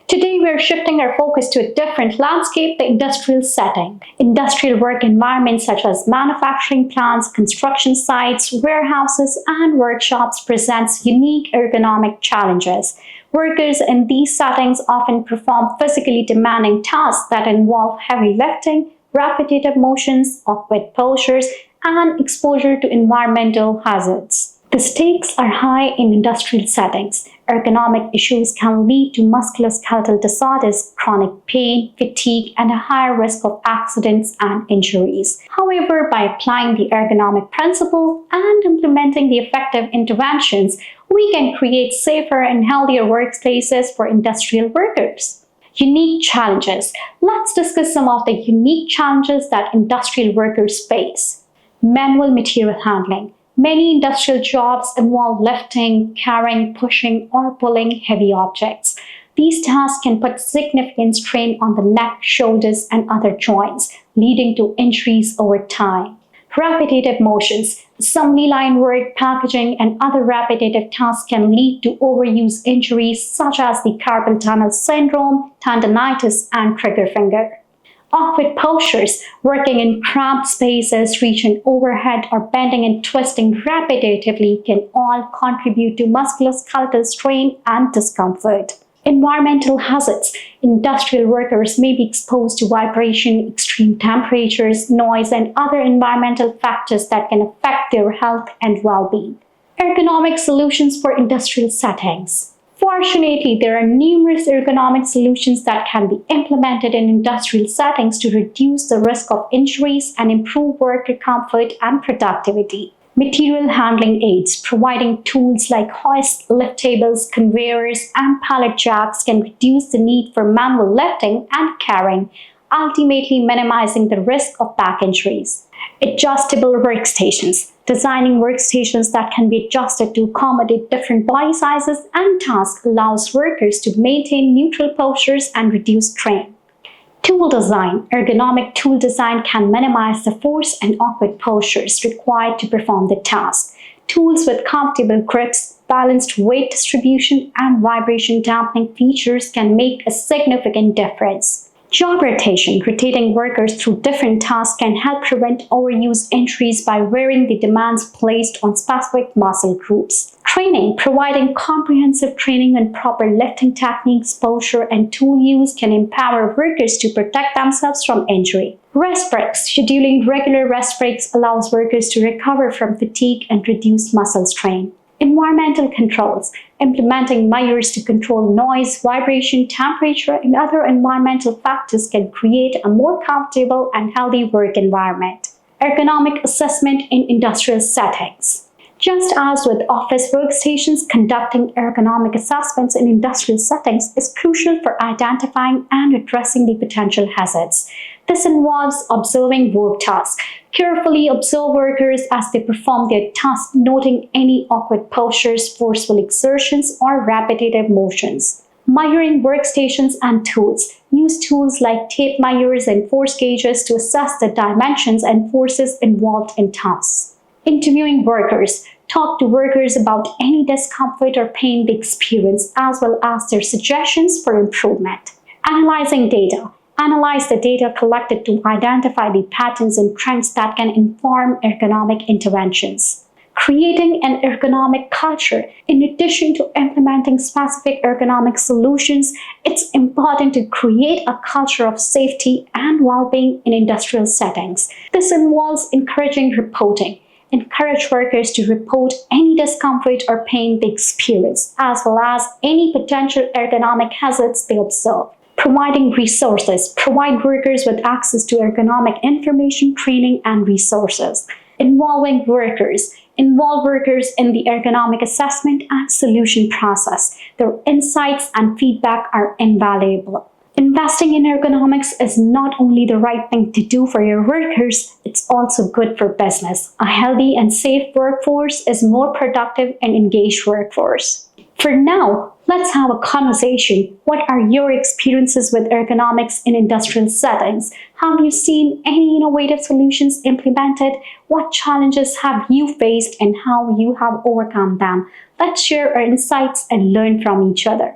Today, we're shifting our focus to a different landscape, the industrial setting. Industrial work environments such as manufacturing plants, construction sites, warehouses, and workshops presents unique ergonomic challenges. Workers in these settings often perform physically demanding tasks that involve heavy lifting, repetitive motions, awkward postures, and exposure to environmental hazards. The stakes are high in industrial settings. Ergonomic issues can lead to musculoskeletal disorders, chronic pain, fatigue, and a higher risk of accidents and injuries. However, by applying the ergonomic principle and implementing the effective interventions, we can create safer and healthier workplaces for industrial workers. Unique challenges. Let's discuss some of the unique challenges that industrial workers face. Manual material handling. Many industrial jobs involve lifting, carrying, pushing, or pulling heavy objects. These tasks can put significant strain on the neck, shoulders, and other joints, leading to injuries over time. Repetitive motions. Assembly line work, packaging, and other repetitive tasks can lead to overuse injuries such as the carpal tunnel syndrome, tendonitis, and trigger finger. Awkward postures, working in cramped spaces, reaching overhead, or bending and twisting repetitively can all contribute to musculoskeletal strain and discomfort. Environmental hazards. Industrial workers may be exposed to vibration, extreme temperatures, noise, and other environmental factors that can affect their health and well-being. Ergonomic solutions for industrial settings. Fortunately, there are numerous ergonomic solutions that can be implemented in industrial settings to reduce the risk of injuries and improve worker comfort and productivity. Material handling aids, providing tools like hoists, lift tables, conveyors, and pallet jacks can reduce the need for manual lifting and carrying, ultimately minimizing the risk of back injuries. Adjustable workstations. Designing workstations that can be adjusted to accommodate different body sizes and tasks allows workers to maintain neutral postures and reduce strain. Tool design. Ergonomic tool design can minimize the force and awkward postures required to perform the task. Tools with comfortable grips, balanced weight distribution, and vibration dampening features can make a significant difference. Job rotation. Rotating workers through different tasks can help prevent overuse injuries by varying the demands placed on specific muscle groups. Training. Providing comprehensive training on proper lifting techniques, posture, and tool use can empower workers to protect themselves from injury. Rest breaks. Scheduling regular rest breaks allows workers to recover from fatigue and reduce muscle strain. Environmental controls. Implementing measures to control noise, vibration, temperature, and other environmental factors can create a more comfortable and healthy work environment. Ergonomic assessment in industrial settings. Just as with office workstations, conducting ergonomic assessments in industrial settings is crucial for identifying and addressing the potential hazards. This involves observing work tasks. Carefully observe workers as they perform their tasks, noting any awkward postures, forceful exertions, or repetitive motions. Measuring workstations and tools. Use tools like tape measures and force gauges to assess the dimensions and forces involved in tasks. Interviewing workers. Talk to workers about any discomfort or pain they experience, as well as their suggestions for improvement. Analyzing data. Analyze the data collected to identify the patterns and trends that can inform ergonomic interventions. Creating an ergonomic culture. In addition to implementing specific ergonomic solutions, it's important to create a culture of safety and well-being in industrial settings. This involves encouraging reporting. Encourage workers to report any discomfort or pain they experience, as well as any potential ergonomic hazards they observe. Providing resources. Provide workers with access to ergonomic information, training, and resources. Involving workers. Involve workers in the ergonomic assessment and solution process. Their insights and feedback are invaluable. Investing in ergonomics is not only the right thing to do for your workers, it's also good for business. A healthy and safe workforce is more productive and engaged workforce. For now, let's have a conversation. What are your experiences with ergonomics in industrial settings? Have you seen any innovative solutions implemented? What challenges have you faced and how you have overcome them? Let's share our insights and learn from each other.